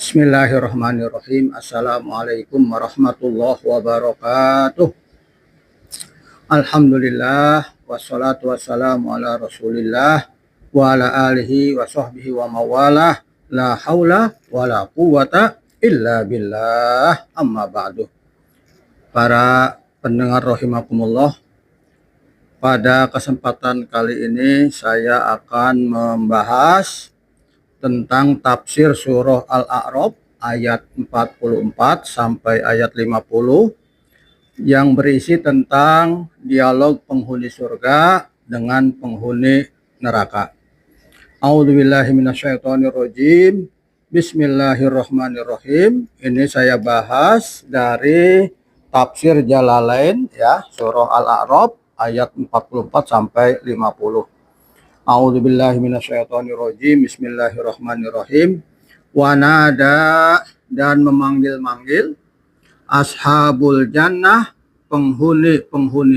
Bismillahirrahmanirrahim. Assalamualaikum warahmatullahi wabarakatuh. Alhamdulillah wassalatu wassalamu ala Rasulillah wa ala alihi wa sahbihi wa mawalah. La haula wa la quwata illa billah. Amma ba'du. Para pendengar rahimakumullah, pada kesempatan kali ini saya akan membahas tentang tafsir surah Al-A'raf ayat 44 sampai ayat 50 yang berisi tentang dialog penghuni surga dengan penghuni neraka. A'udzubillahi minasyaitonirrajim. Bismillahirrahmanirrahim. Ini saya bahas dari tafsir Jalalain ya, surah Al-A'raf ayat 44 sampai 50. A'udzubillahi minasyaitonirrajim. Bismillahirrahmanirrahim. Wanada, dan memanggil-manggil, ashabul jannah, penghuni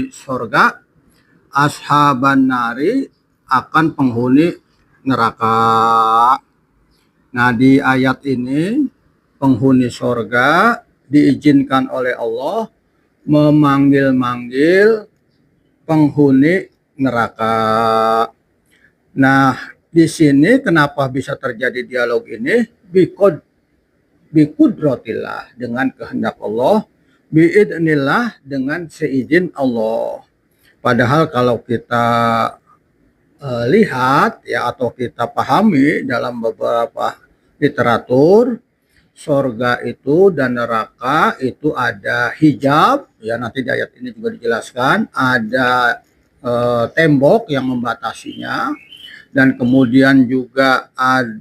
surga, ashaban nari, akan penghuni neraka. Nah, di ayat ini penghuni surga diizinkan oleh Allah memanggil-manggil penghuni neraka. Nah, di sini kenapa bisa terjadi dialog ini? Biqudrotillah, dengan kehendak Allah, biidnillah, dengan seizin Allah. Padahal kalau kita lihat ya, atau kita pahami dalam beberapa literatur, surga itu dan neraka itu ada hijab ya, nanti di ayat ini juga dijelaskan, ada tembok yang membatasinya. Dan kemudian juga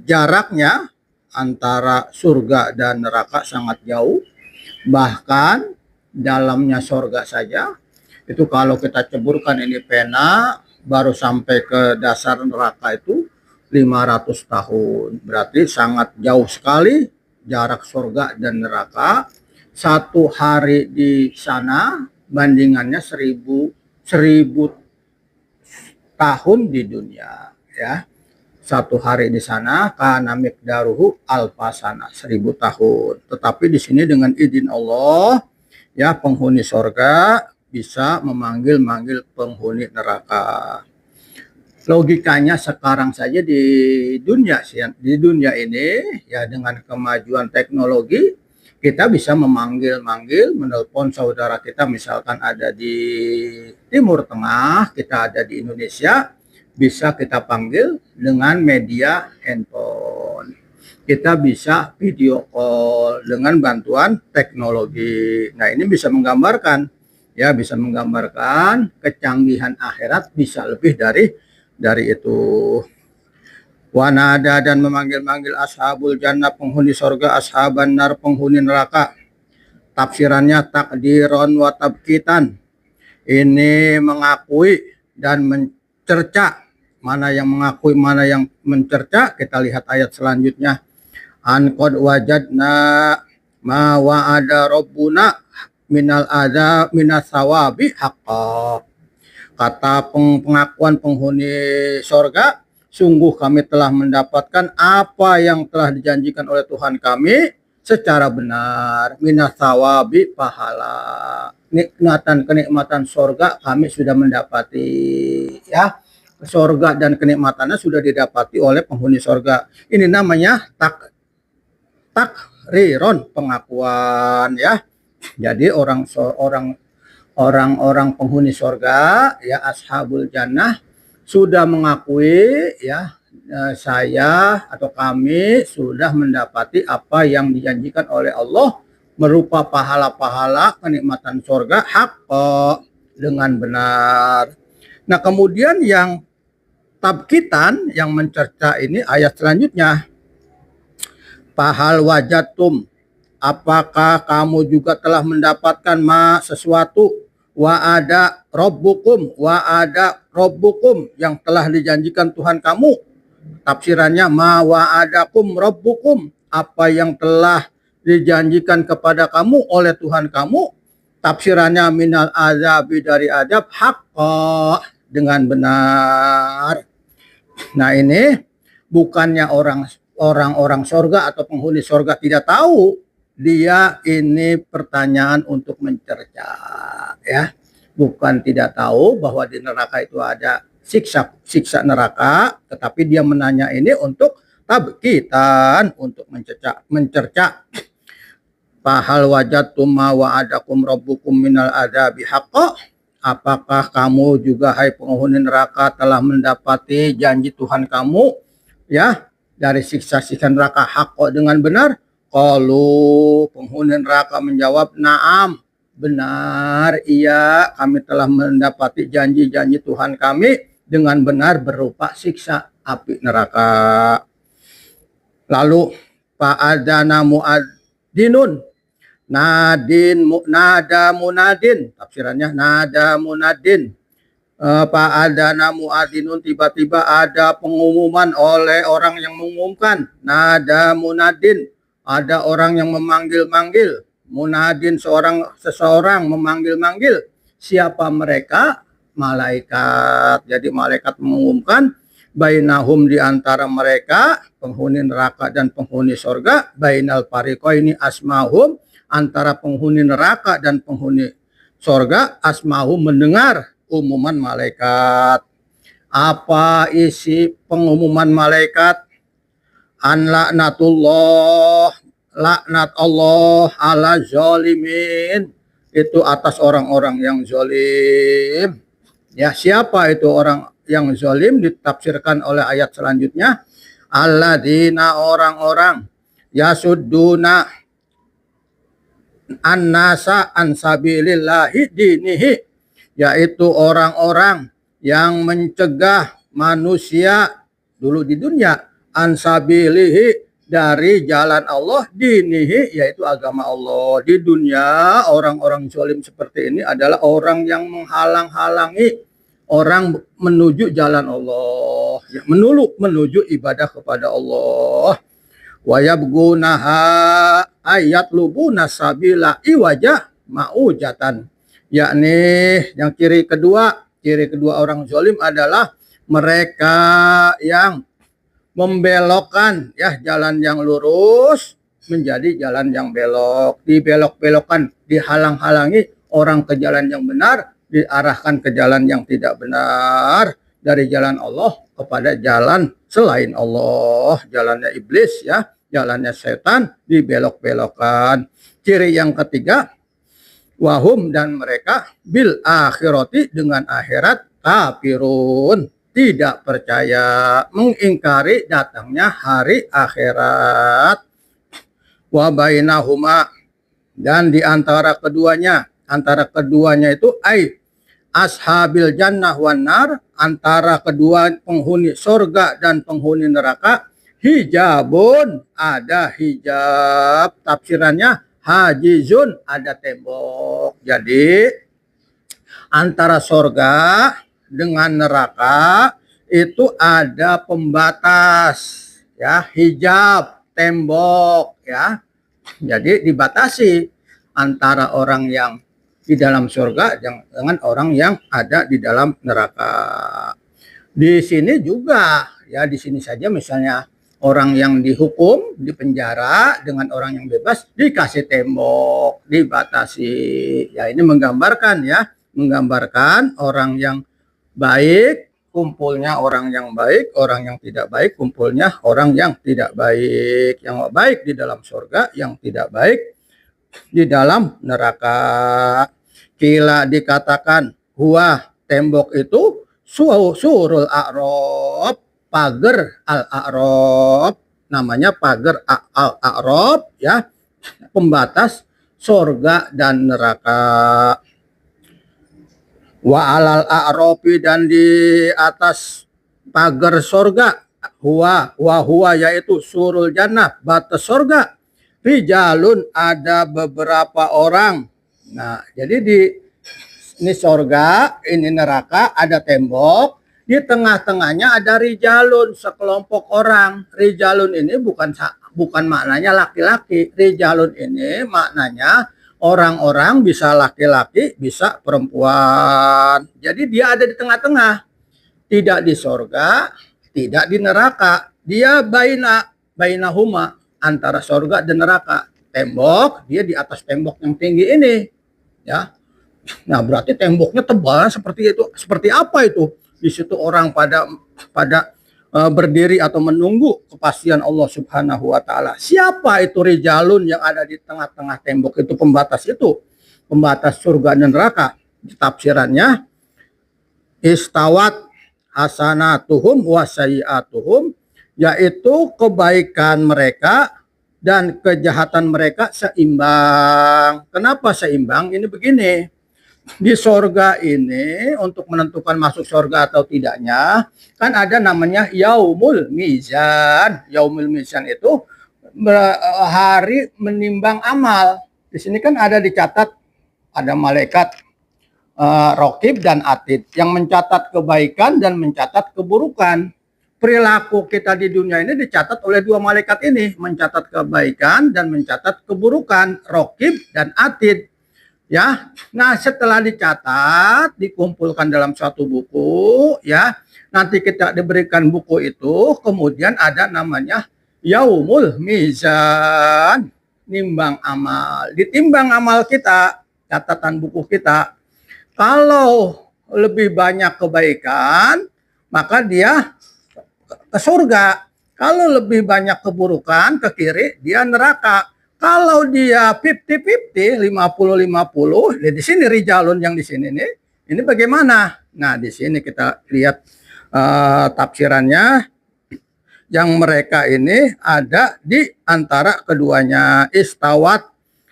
jaraknya antara surga dan neraka sangat jauh. Bahkan dalamnya surga saja itu kalau kita ceburkan ini pena baru sampai ke dasar neraka itu 500 tahun. Berarti sangat jauh sekali jarak surga dan neraka. Satu hari di sana bandingannya 1000 tahun di dunia. Ya, satu hari di sana kana miqdaruhu alfasana, 1000 tahun. Tetapi di sini dengan izin Allah ya, penghuni surga bisa memanggil-manggil penghuni neraka. Logikanya sekarang saja di dunia ini ya, dengan kemajuan teknologi kita bisa memanggil-manggil, menelpon saudara kita misalkan ada di Timur Tengah, kita ada di Indonesia, bisa kita panggil dengan media handphone. Kita bisa video call dengan bantuan teknologi. Nah, ini bisa menggambarkan ya, bisa menggambarkan kecanggihan akhirat bisa lebih dari itu. Wanada, dan memanggil-manggil, ashabul jannah, penghuni surga, ashaban nar, penghuni neraka. Tafsirannya takdiron wa tabkitan. Ini mengakui dan mencerca. Mana yang mengakui, mana yang mencerca, kita lihat ayat selanjutnya. An qad wajadna ma wa'ada rabbuna minal adza minas sawabi haqqa. Kata pengakuan penghuni surga, sungguh kami telah mendapatkan apa yang telah dijanjikan oleh Tuhan kami secara benar. Minas sawabi, pahala. Kenikmatan surga kami sudah mendapati ya. Surga dan kenikmatannya sudah didapati oleh penghuni surga. Ini namanya takriron, pengakuan ya. Jadi orang-orang penghuni surga ya, ashabul jannah, sudah mengakui ya, saya atau kami sudah mendapati apa yang dijanjikan oleh Allah berupa pahala-pahala kenikmatan surga haqqa, dengan benar. Nah, kemudian yang tabkitan, yang mencerca ini ayat selanjutnya. Pahal wajatum, apakah kamu juga telah mendapatkan sesuatu, wa'ada rabbukum, yang telah dijanjikan Tuhan kamu. Tafsirannya ma wa'adakum rabbukum, apa yang telah dijanjikan kepada kamu oleh Tuhan kamu. Tafsirannya minal azabi, dari azab, haqqa, dengan benar. Nah, ini bukannya orang-orang sorga atau penghuni sorga tidak tahu, dia ini pertanyaan untuk mencerca, ya. Bukan tidak tahu bahwa di neraka itu ada siksa neraka, tetapi dia menanya ini untuk tabkitan, untuk mencerca. Fahal wajadtum ma wa'adakum rabbukum minal adabi haqqa? Apakah kamu juga hai penghuni neraka telah mendapati janji Tuhan kamu, ya, dari siksa-siksa neraka haqqa dengan benar? Qalu, penghuni neraka menjawab, na'am, benar, iya, kami telah mendapati janji-janji Tuhan kami dengan benar berupa siksa api neraka. Lalu fa'adana mu'adinun, nada munadin, tafsirannya nada munadin. Fa'adana mu'adinun, tiba-tiba ada pengumuman oleh orang yang mengumumkan. Nada munadin, ada orang yang memanggil-manggil. Munadin, seseorang memanggil-manggil. Siapa mereka? Malaikat. Jadi malaikat mengumumkan, bainahum, di antara mereka penghuni neraka dan penghuni surga, bainal fariqaini asmahum, antara penghuni neraka dan penghuni surga, asmahum, mendengar umuman malaikat. Apa isi pengumuman malaikat? An laknatullah, laknat Allah ala zalimin, itu atas orang-orang yang zalim. Ya, siapa itu orang yang zalim? Ditafsirkan oleh ayat selanjutnya, alladzina, orang-orang, yasudduna annasa ansabilillahi dinihi, yaitu orang-orang yang mencegah manusia dulu di dunia, ansabilihi, dari jalan Allah, dinihi, yaitu agama Allah. Di dunia orang-orang zalim seperti ini adalah orang yang menghalang-halangi orang menuju jalan Allah, ya, menuju ibadah kepada Allah. Wa yabgunaha ayat lubuna sabila iwajah ma'ujatan, yakni yang ciri kedua orang zalim adalah mereka yang membelokkan, ya, jalan yang lurus menjadi jalan yang belok, dibelok-belokkan, dihalang-halangi orang ke jalan yang benar, diarahkan ke jalan yang tidak benar, dari jalan Allah kepada jalan selain Allah, jalannya iblis, ya, jalannya setan, dibelok-belokkan. Ciri yang ketiga, wahum, dan mereka, bil akhirati, dengan akhirat, kafirun, tidak percaya, mengingkari datangnya hari akhirat. Wa bainahuma, dan di antara keduanya itu ashabil jannah wan nar, antara kedua penghuni surga dan penghuni neraka, hijabun, ada hijab, tafsirannya hajizun, ada tembok. Jadi antara surga dengan neraka itu ada pembatas, ya, hijab, tembok, ya. Jadi dibatasi antara orang yang di dalam surga dengan orang yang ada di dalam neraka. Di sini juga, ya, di sini saja misalnya orang yang dihukum di penjara dengan orang yang bebas dikasih tembok, dibatasi. Ya, ini menggambarkan orang yang baik kumpulnya orang yang baik, orang yang tidak baik kumpulnya orang yang tidak baik. Yang baik di dalam surga, yang tidak baik di dalam neraka. Kila, dikatakan, huwa, tembok itu, surul a'rab, pagar al-a'rab, namanya pagar al-a'rab, ya, pembatas surga dan neraka. Wa alal a'rafi, dan di atas pagar surga, huwa, yaitu surul jannah, batas surga, rijalun, ada beberapa orang. Nah, jadi ini surga, ini neraka, ada tembok, di tengah-tengahnya ada rijalun, sekelompok orang. Rijalun ini bukan maknanya laki-laki. Rijalun ini maknanya orang-orang, bisa laki-laki, bisa perempuan. Jadi dia ada di tengah-tengah, tidak di surga, tidak di neraka. Dia baina bainahuma, antara surga dan neraka. Tembok, dia di atas tembok yang tinggi ini, ya. Nah, berarti temboknya tebal seperti itu. Seperti apa itu? Di situ orang pada berdiri atau menunggu kepastian Allah Subhanahu wa taala. Siapa itu rijalun yang ada di tengah-tengah tembok itu, pembatas itu? Pembatas surga dan neraka. Tafsirannya, istawat hasanatuhum wa sayyi'atuhum, yaitu kebaikan mereka dan kejahatan mereka seimbang. Kenapa seimbang? Ini begini, di sorga ini untuk menentukan masuk sorga atau tidaknya kan ada namanya yaumul mizan. Yaumul mizan itu hari menimbang amal. Di sini kan ada dicatat, ada malaikat rokib dan atid yang mencatat kebaikan dan mencatat keburukan. Perilaku kita di dunia ini dicatat oleh dua malaikat ini, mencatat kebaikan dan mencatat keburukan, rokib dan atid. Ya, nah setelah dicatat, dikumpulkan dalam suatu buku, ya, nanti kita diberikan buku itu, kemudian ada namanya yaumul mizan, nimbang amal. Ditimbang amal kita, catatan buku kita. Kalau lebih banyak kebaikan, maka dia ke surga. Kalau lebih banyak keburukan, ke kiri, dia neraka. Kalau dia 50-50, 50-50, di sini rijalun yang di sini nih, ini bagaimana? Nah, di sini kita lihat tafsirannya, yang mereka ini ada di antara keduanya. Istawat,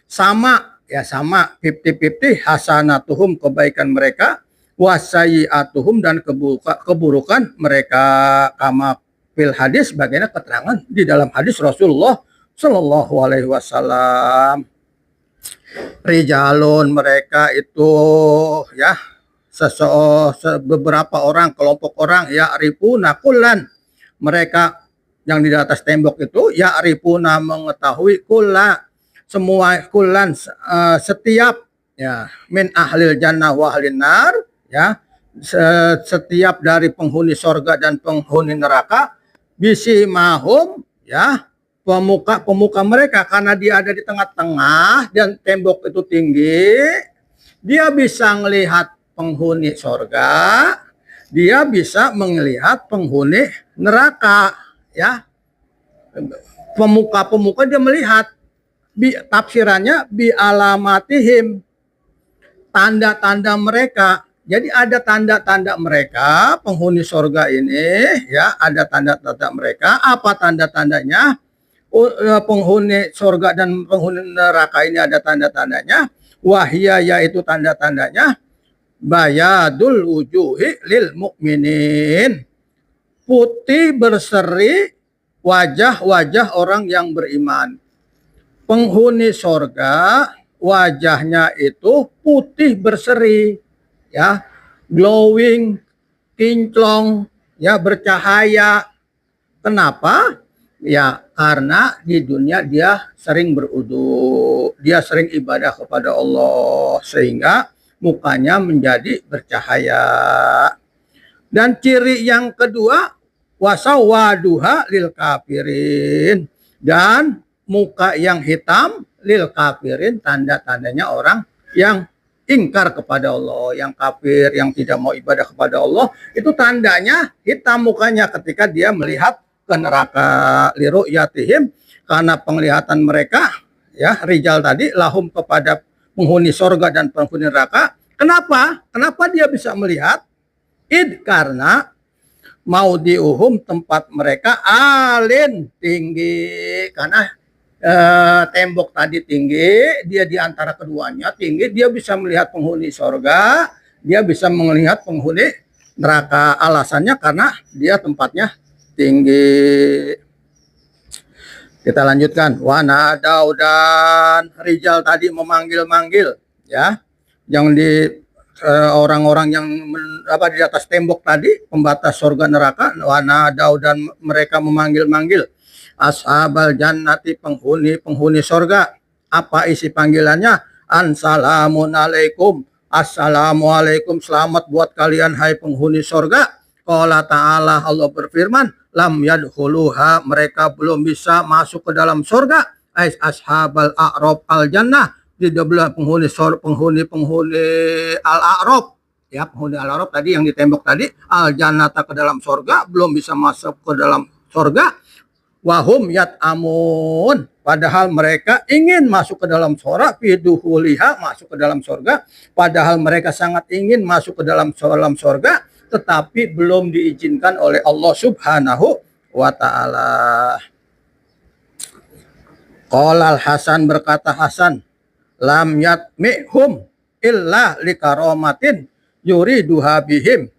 sama, ya sama, 50-50, hasanatuhum, kebaikan mereka, wasayiatuhum, dan keburukan mereka. Kama fil hadis, bagaimana keterangan di dalam hadis Rasulullah Sallallahu Alaihi Wasallam. Rijalun, mereka itu, ya, beberapa orang, kelompok orang, ya ripuna kullan, mereka yang di atas tembok itu, ya ripuna, mengetahui, kulla, semua, kullan, setiap, ya, min ahlil jannah wa ahlin nar, ya, setiap dari penghuni sorga dan penghuni neraka, bisi mahum, ya, pemuka mereka, karena dia ada di tengah-tengah dan tembok itu tinggi, dia bisa melihat penghuni sorga, dia bisa melihat penghuni neraka, ya. Pemuka dia melihat, tafsirannya bi alamatihim, tanda-tanda mereka. Jadi ada tanda-tanda mereka, penghuni sorga ini, ya, ada tanda-tanda mereka. Apa tanda-tandanya? Penghuni sorga dan penghuni neraka ini ada tanda-tandanya. Wahya, yaitu tanda-tandanya, bayadul wujuhi lil mukminin, putih berseri wajah-wajah orang yang beriman. Penghuni sorga wajahnya itu putih berseri, ya, glowing, kinclong, ya, bercahaya. Kenapa? Ya, karena di dunia dia sering berudu, dia sering ibadah kepada Allah, sehingga mukanya menjadi bercahaya. Dan ciri yang kedua, wasawaduha lil kafirin, dan muka yang hitam lil kafirin, tanda-tandanya orang yang ingkar kepada Allah, yang kafir, yang tidak mau ibadah kepada Allah, itu tandanya hitam mukanya ketika dia melihat ke neraka. Liru'yatihim, karena penglihatan mereka, ya, rijal tadi, lahum, kepada penghuni sorga dan penghuni neraka. Kenapa? Kenapa dia bisa melihat? Karena mau diuhum, tempat mereka, alin, tinggi. Karena tembok tadi tinggi, dia di antara keduanya tinggi, dia bisa melihat penghuni sorga, dia bisa melihat penghuni neraka. Alasannya karena dia tempatnya tinggi. Kita lanjutkan. Wanadau, dan rijal tadi memanggil-manggil, ya, yang di orang-orang yang di atas tembok tadi, pembatas surga neraka. Wanadau, dan mereka memanggil-manggil ashabal jannati, penghuni surga. Apa isi panggilannya? Ansalamun alaikum, assalamualaikum, selamat buat kalian hai penghuni surga. Qala ta'ala, Allah berfirman, lam yadkhuluha, mereka belum bisa masuk ke dalam surga. Ashabal a'rab al jannah, di belah penghuni al-a'rab, ya penghuni al-a'rab tadi yang di tembok tadi, al jannata ke dalam surga, belum bisa masuk ke dalam surga. Wahum yat'amun, padahal mereka ingin masuk ke dalam surga, fiduhuliha, masuk ke dalam surga, padahal mereka sangat ingin masuk ke dalam surga, tetapi belum diizinkan oleh Allah Subhanahu wa ta'ala. Qalal Hasan, berkata Hasan, lam yatmihum illa likaromatin yuriduha bihim.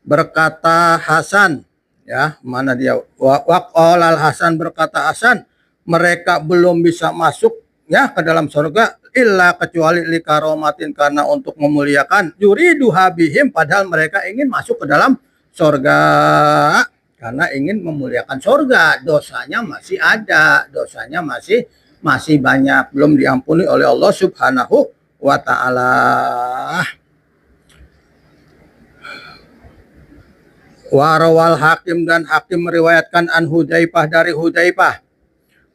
Berkata Hasan, ya mana dia, waqalal Hasan, berkata Hasan, mereka belum bisa masuk ya ke dalam surga illa kecuali likaromatin, karena untuk memuliakan, yuriduha bihim, padahal mereka ingin masuk ke dalam surga karena ingin memuliakan surga. Dosanya masih ada, dosanya masih banyak, belum diampuni oleh Allah Subhanahu wa ta'ala. Warawal Hakim, dan Hakim meriwayatkan an Hudzaifah, dari Hudzaifah.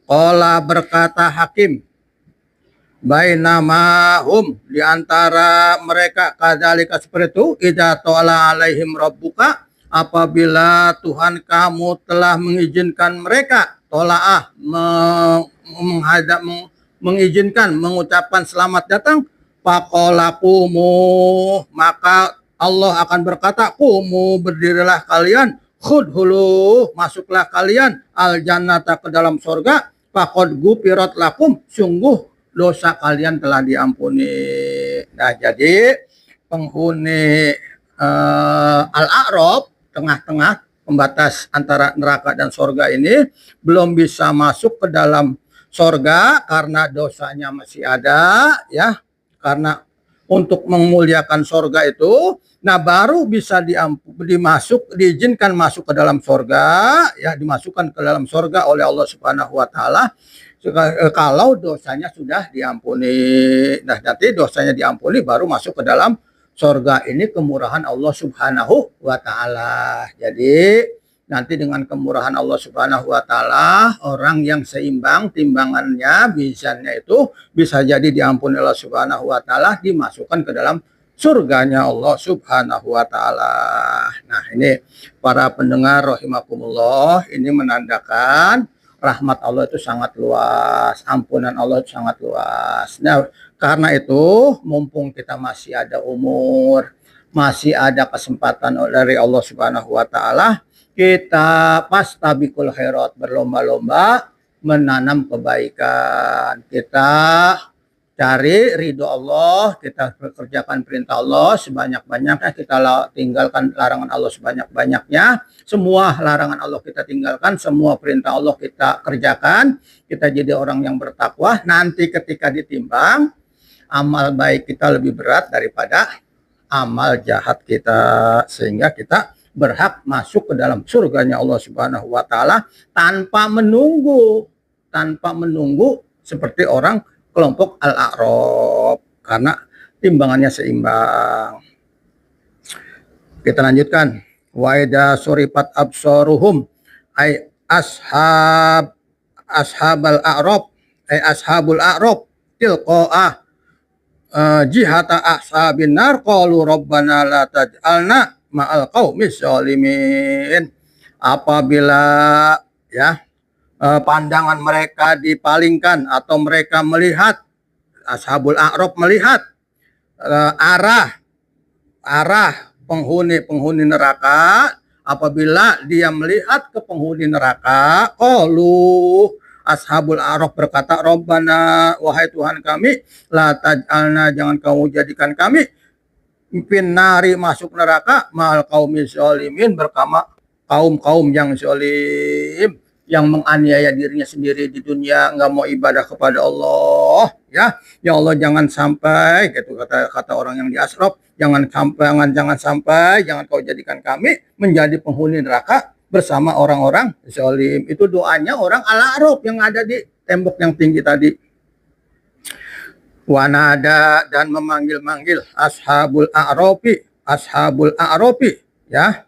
Qala, berkata Hakim, bainamahum, di antara mereka, kadzalika seperti itu, idza tala alaihim rabbuka, apabila Tuhan kamu telah mengizinkan mereka, tolaah, mengizinkan, mengucapkan selamat datang, faqalaqumu, maka Allah akan berkata, kumu, berdirilah kalian, khudhulu, masuklah kalian, al jannata, ke dalam surga, faqad gufirat lakum, sungguh dosa kalian telah diampuni. Nah, jadi penghuni al-a'rab, tengah-tengah pembatas antara neraka dan surga ini, belum bisa masuk ke dalam surga karena dosanya masih ada, ya, karena untuk memuliakan surga itu, nah baru bisa diizinkan masuk ke dalam surga, ya, dimasukkan ke dalam surga oleh Allah Subhanahu wa ta'ala kalau dosanya sudah diampuni. Nah, nanti dosanya diampuni baru masuk ke dalam surga. Ini kemurahan Allah Subhanahu wa ta'ala. Jadi nanti dengan kemurahan Allah Subhanahu wa ta'ala, orang yang seimbang timbangannya, mizannya itu, bisa jadi diampuni Allah Subhanahu wa ta'ala, dimasukkan ke dalam surganya Allah Subhanahu wa ta'ala. Nah, ini para pendengar rahimakumullah, ini menandakan rahmat Allah itu sangat luas, ampunan Allah itu sangat luas. Nah, karena itu mumpung kita masih ada umur, masih ada kesempatan dari Allah Subhanahu wa ta'ala, kita fastabiqul khairat, berlomba-lomba menanam kebaikan. Kita cari ridho Allah, kita kerjakan perintah Allah sebanyak-banyaknya, kita tinggalkan larangan Allah sebanyak-banyaknya. Semua larangan Allah kita tinggalkan, semua perintah Allah kita kerjakan. Kita jadi orang yang bertakwa. Nanti ketika ditimbang, amal baik kita lebih berat daripada amal jahat kita, sehingga kita berhak masuk ke dalam surganya Allah Subhanahu wa ta'ala tanpa menunggu seperti orang kelompok al-a'rab, karena timbangannya seimbang. Kita lanjutkan. Wa idza surifat absaruhum, ay ashabul a'rab tilqa'ah jihata ashabin nar, qalu rabbana la taj'alna ma'al qaumis zalimin. Apabila, ya, pandangan mereka dipalingkan atau mereka melihat, ashabul a'rab melihat arah penghuni neraka, apabila dia melihat ke penghuni neraka, qalu, ashabul a'rab berkata, rabbana, wahai Tuhan kami, la taj'alna, jangan kamu jadikan kami, finnari, masuk neraka, ma'al qaumiz zalimin, bersama kaum-kaum yang zalim, yang menganiaya dirinya sendiri di dunia, nggak mau ibadah kepada Allah, ya. Ya Allah, jangan sampai, gitu kata orang yang di asraf, jangan sampai kau jadikan kami menjadi penghuni neraka bersama orang-orang zalim. Itu doanya orang al-a'rab yang ada di tembok yang tinggi tadi. Wanada, dan memanggil-manggil ashabul a'rabi, ya,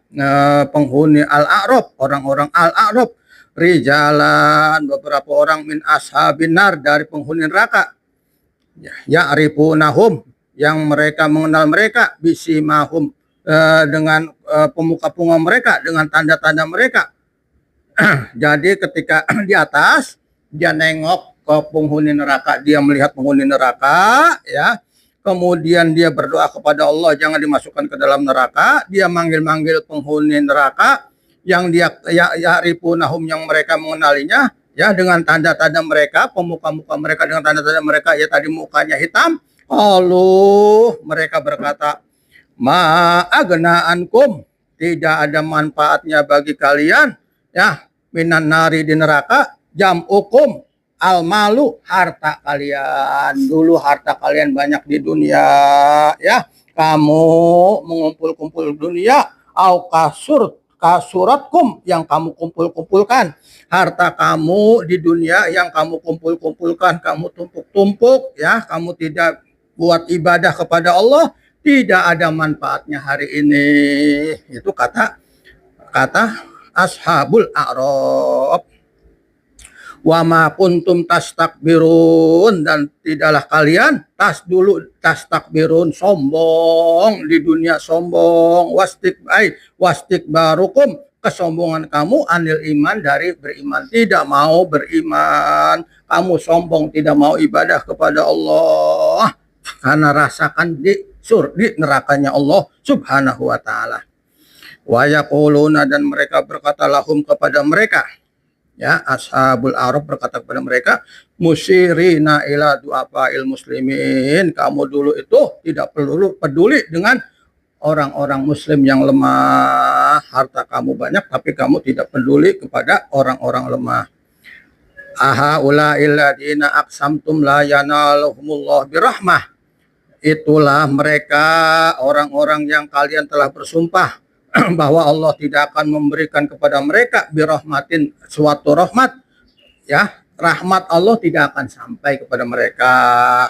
penghuni Al-A'raf, orang-orang Al-A'raf, rijalan, beberapa orang min ashabin nar, dari penghuni neraka, ya'rifunahum, yang mereka mengenal mereka, bisimahum, dengan pemuka-pemuka mereka, dengan tanda-tanda mereka. Jadi ketika di atas dia nengok ke penghuni neraka, dia melihat penghuni neraka, ya. Kemudian dia berdoa kepada Allah jangan dimasukkan ke dalam neraka. Dia manggil-manggil penghuni neraka yang dia ya'rifunahum, yang mereka mengenalinya, ya, dengan tanda-tanda mereka, pemuka-muka mereka dengan tanda-tanda mereka, ya tadi mukanya hitam. Lalu mereka berkata, ma'agna ankum, tidak ada manfaatnya bagi kalian, ya, minan nari, di neraka, jam'ukum al malu, harta kalian. Dulu harta kalian banyak di dunia, ya, kamu mengumpul-kumpul dunia, au kasuratkum, yang kamu kumpul-kumpulkan, harta kamu di dunia yang kamu kumpul-kumpulkan, kamu tumpuk-tumpuk, ya, kamu tidak buat ibadah kepada Allah, tidak ada manfaatnya hari ini. Itu kata ashabul a'raf. Wa ma kuntum tastakbirun, dan tidaklah kalian tastakbirun, sombong di dunia, sombong, wastikbarukum, kesombongan kamu, anil iman, dari beriman, tidak mau beriman, kamu sombong, tidak mau ibadah kepada Allah, karena rasakan di nerakanya Allah subhanahu wa ta'ala. Wa yaquluna, dan mereka berkata lahum, kepada mereka, ya, ashabul a'raf berkata kepada mereka, musyirina ila du'afa'il muslimin, kamu dulu itu tidak perlu peduli dengan orang-orang muslim yang lemah, harta kamu banyak tapi kamu tidak peduli kepada orang-orang lemah. Aha ulail ladina aqsamtum la yanaluhumullah birahmah, itulah mereka orang-orang yang kalian telah bersumpah bahwa Allah tidak akan memberikan kepada mereka birahmatin, suatu rahmat, ya, rahmat Allah tidak akan sampai kepada mereka.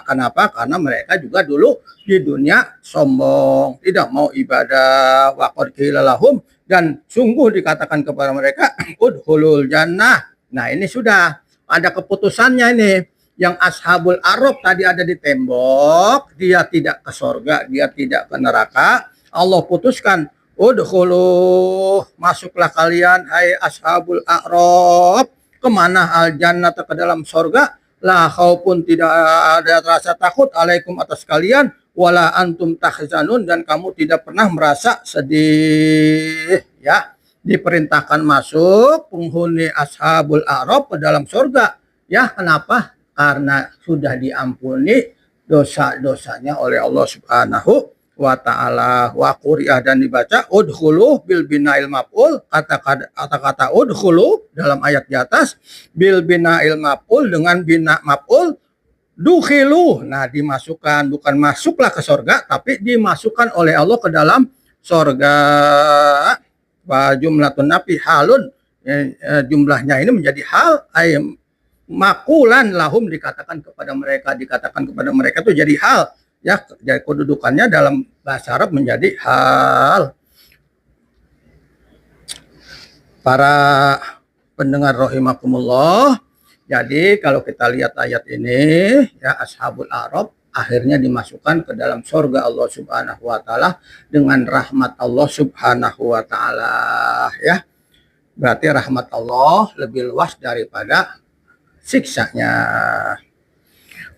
Kenapa? Karena mereka juga dulu di dunia sombong, tidak mau ibadah. Wa qad qila lahum, dan sungguh dikatakan kepada mereka, udkhulul jannah. Nah, ini sudah ada keputusannya ini. Yang ashabul a'raf tadi ada di tembok, dia tidak ke surga, dia tidak ke neraka. Allah putuskan, udkhulu, masuklah kalian hai ashabul a'raf, kemana, al jannah, ke dalam surga, la khaufun, tidak ada rasa takut, alaikum, atas kalian, wala antum tahzanun, dan kamu tidak pernah merasa sedih, ya. Diperintahkan masuk penghuni ashabul a'raf ke dalam surga, ya. Kenapa? Karena sudah diampuni dosa-dosanya oleh Allah subhanahu wa ta'ala. Wa quriyah, dan dibaca udkhulu bil bina'il maf'ul, kata-kata udkhulu dalam ayat di atas bil bina'il maf'ul, dengan bina maf'ul, dukhilu, nah dimasukkan, bukan masuklah ke surga, tapi dimasukkan oleh Allah ke dalam surga. Wa jumlatun nafi halun, jumlahnya ini menjadi hal, makulan lahum, dikatakan kepada mereka itu jadi hal, ya, jadi kedudukannya dalam bahasa Arab menjadi hal. Para pendengar rahimakumullah, jadi kalau kita lihat ayat ini, ya, ashabul a'raf akhirnya dimasukkan ke dalam surga Allah subhanahu wa ta'ala dengan rahmat Allah subhanahu wa ta'ala, ya. Berarti rahmat Allah lebih luas daripada siksanya.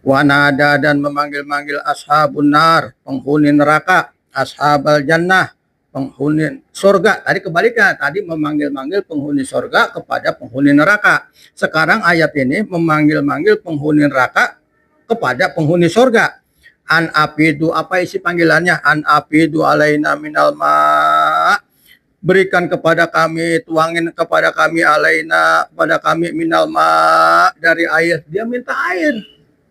Wanada, dan memanggil-manggil ashabun nar, penghuni neraka, ashabal jannah, penghuni surga. Tadi kebalikan, tadi memanggil-manggil penghuni surga kepada penghuni neraka. Sekarang ayat ini memanggil-manggil penghuni neraka kepada penghuni surga. An afidu, apa isi panggilannya? An afidu alaina minal ma', berikan kepada kami, tuangin kepada kami, alaina, kepada kami, minal ma', dari air. Dia minta air,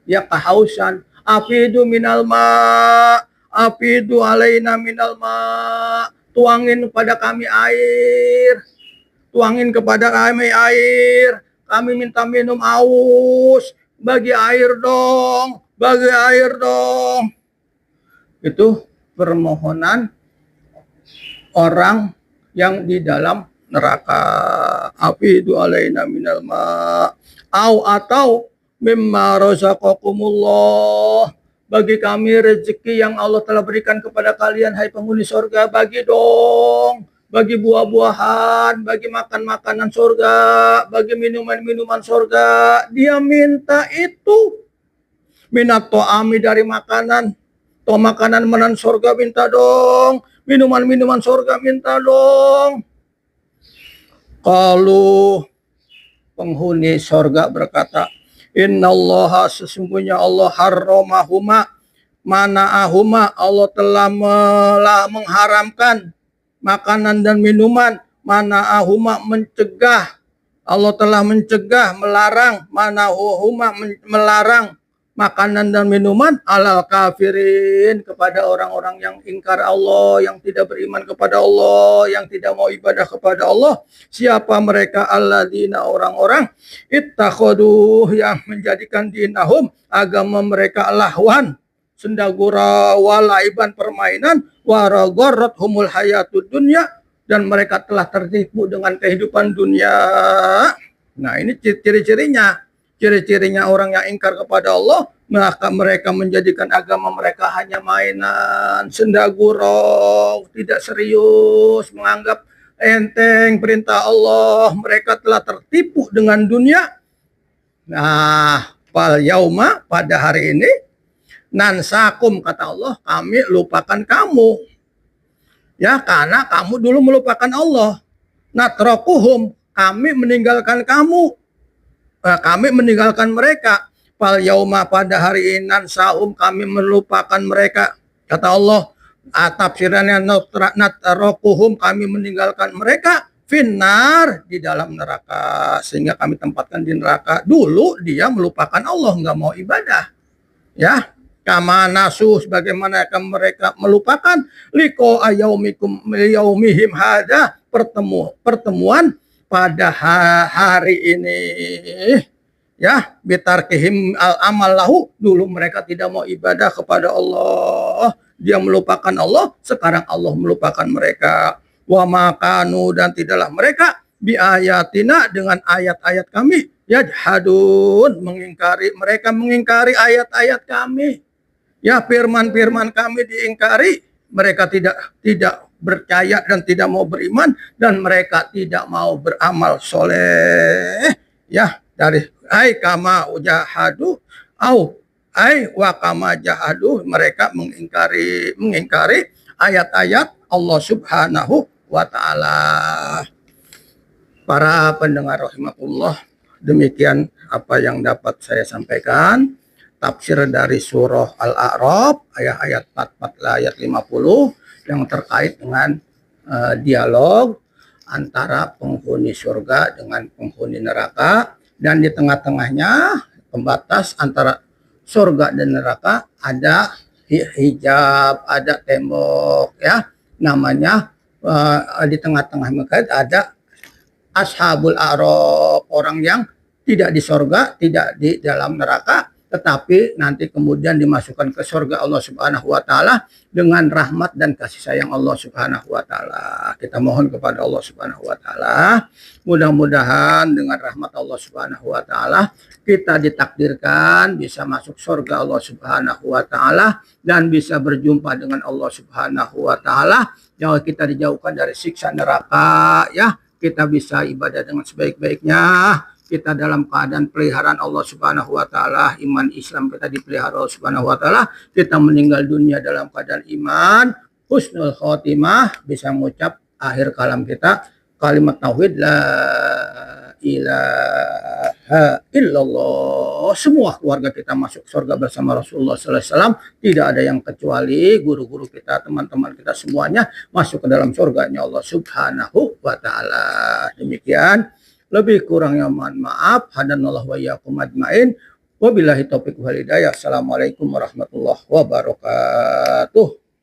ya, kehausan. Afidu minal ma', afidu alaina minal ma', tuangin kepada kami air, tuangin kepada kami air, kami minta minum, aus, bagi air dong, bagi air dong. Itu permohonan orang yang di dalam neraka. Afidu alaina minal ma atau mimma razaqakumullah, bagi kami rezeki yang Allah telah berikan kepada kalian hai penghuni surga, bagi dong, bagi buah-buahan, bagi makan makanan surga, bagi minuman-minuman surga. Dia minta itu minat to'ami, dari makanan, makanan menan surga minta dong, minuman-minuman surga minta dong. Kalau penghuni surga berkata, innallaha, sesungguhnya Allah, harramahuma, mana'ahuma, Allah telah mengharamkan makanan dan minuman, mana'ahuma, mencegah, Allah telah mencegah, melarang, mana'ahuma, melarang makanan dan minuman, alal kafirin, kepada orang-orang yang ingkar Allah, yang tidak beriman kepada Allah, yang tidak mau ibadah kepada Allah. Siapa mereka? Alladzina, orang-orang, ittakhadu, yang menjadikan dinahum, agama mereka, lahwan, sendagura, walaiban, permainan, waragorot humul hayatud dunya, dan mereka telah tertipu dengan kehidupan dunia. Nah, ini ciri-cirinya. Ciri-cirinya orang yang ingkar kepada Allah, maka mereka menjadikan agama mereka hanya mainan, sendagurau, tidak serius, menganggap enteng perintah Allah. Mereka telah tertipu dengan dunia. Nah, fal yauma, pada hari ini, nansakum, kata Allah, kami lupakan kamu. Ya, karena kamu dulu melupakan Allah. Natrokuhum, kami meninggalkan kamu. Kami meninggalkan mereka. Fal yauma, pada hari ini, nansahum, kami melupakan mereka. Kata Allah, tafsirannya natrokuhum, kami meninggalkan mereka, finnar, di dalam neraka, sehingga kami tempatkan di neraka. Dulu dia melupakan Allah, nggak mau ibadah, ya. Kama nasu, sebagaimana mereka melupakan liko yaumihim hada, pertemuan pada hari ini, ya, bitarkihim al amal lahu, dulu mereka tidak mau ibadah kepada Allah, dia melupakan Allah, sekarang Allah melupakan mereka. Wa makanu, dan tidaklah mereka, bi ayatina, dengan ayat-ayat kami, yajhadun, mengingkari, mereka mengingkari ayat-ayat kami, ya, firman-firman kami diingkari, mereka tidak percaya dan tidak mau beriman, dan mereka tidak mau beramal soleh, ya, dari ai kama jahadu au ai wa kama jahadu, mereka mengingkari ayat-ayat Allah Subhanahu wa taala. Para pendengar rahimakumullah, demikian apa yang dapat saya sampaikan. Tafsir dari surah Al-A'raf, ayat 44 ayat 50, yang terkait dengan dialog antara penghuni surga dengan penghuni neraka, dan di tengah-tengahnya pembatas antara surga dan neraka ada hijab, ada tembok, ya, namanya di tengah-tengah mereka ada ashabul a'raf, orang yang tidak di surga, tidak di dalam neraka, tetapi nanti kemudian dimasukkan ke surga Allah Subhanahu wa taala dengan rahmat dan kasih sayang Allah Subhanahu wa taala. Kita mohon kepada Allah Subhanahu wa taala, mudah-mudahan dengan rahmat Allah Subhanahu wa taala kita ditakdirkan bisa masuk surga Allah Subhanahu wa taala dan bisa berjumpa dengan Allah Subhanahu wa taala. Jangan kita dijauhkan dari siksa neraka, ya. Kita bisa ibadah dengan sebaik-baiknya. Kita dalam keadaan peliharaan Allah Subhanahu wa taala, iman Islam kita dipelihara Allah Subhanahu wa taala, kita meninggal dunia dalam keadaan iman, husnul khotimah, bisa mengucap akhir kalam kita kalimat tauhid la ilaha illallah. Semua keluarga kita masuk surga bersama Rasulullah sallallahu alaihi wasallam, tidak ada yang kecuali guru-guru kita, teman-teman kita, semuanya masuk ke dalam surganya Allah Subhanahu wa taala. Demikian, lebih kurangnya mohon maaf. Hadanallahu wa iyyakum ajmain. Wabillahi taufiq wal hidayah. Assalamualaikum warahmatullahi wabarakatuh.